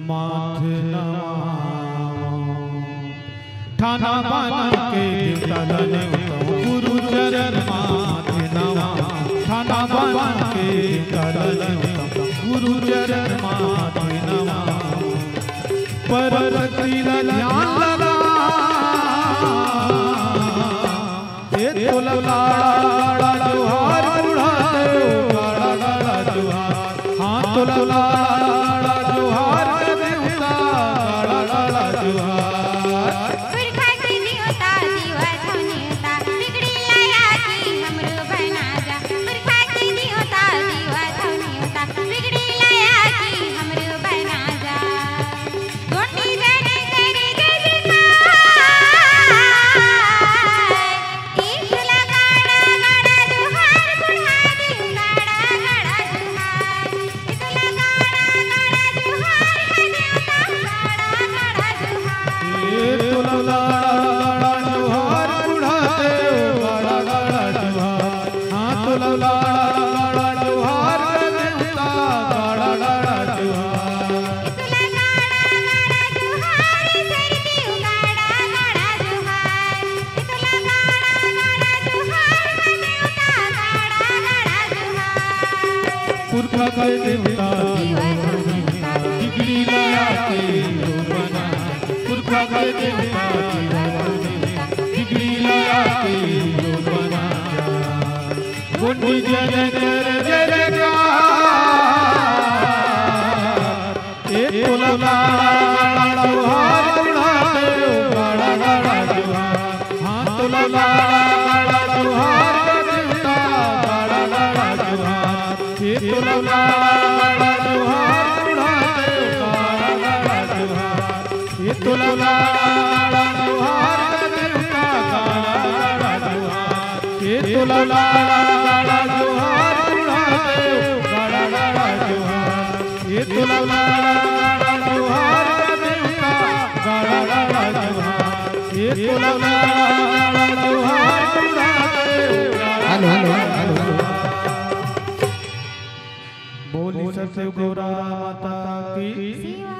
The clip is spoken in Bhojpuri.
माथे नमाओ ठाना बन के देवता ने गुरु चरण माथे नमाओ ठाना बन के देवता ने गुरु चरण माथे नमाओ परवती ध्यान लगा ये तो लाड़ा जोहार बुढ़ा लाड़ा लाड़ा जोहार हाँ तो लाड़ा जोहार देवता लाड़ा लाड़ा जोहार पुरखा के देवता दीवा छौनेता बिगड़ी लाया की हमरो बना जा पुरखा के देवता दीवा छौनेता बिगड़ी लाया की हमरो बना जा गोंडी जने करे जजका एक लगाड़ा गाड़ा जोहार बुढ़ा दी गाड़ा गाड़ा जोहार एक लगाड़ा गाड़ा जोहार देवता बिगड़ी लाया के बना पुरखा के देवता बिगड़ी लाया के बना गोंडी जन कर जयकार एक लाड़ा जोहार बुढ़ाते गाड़ा गाड़ा जोहार हाँ तो लाड़ा जोहार देवता गाड़ा गाड़ा जोहार एक लाड़ा जोहार बुढ़ाते गाड़ा गाड़ा जोहार ये तो लाड़ा जोहार देवता गाड़ा गाड़ा जोहार ये तो लाड़ा जोहार बुढ़ाते गाड़ा गाड़ा जोहार ये तो लाड़ा जोहार देवता गाड़ा गाड़ा जोहार ये तो लाड़ा जोहार बुढ़ाते हेलो हेलो हेलो बोली सत्य गौरा माता की शिवा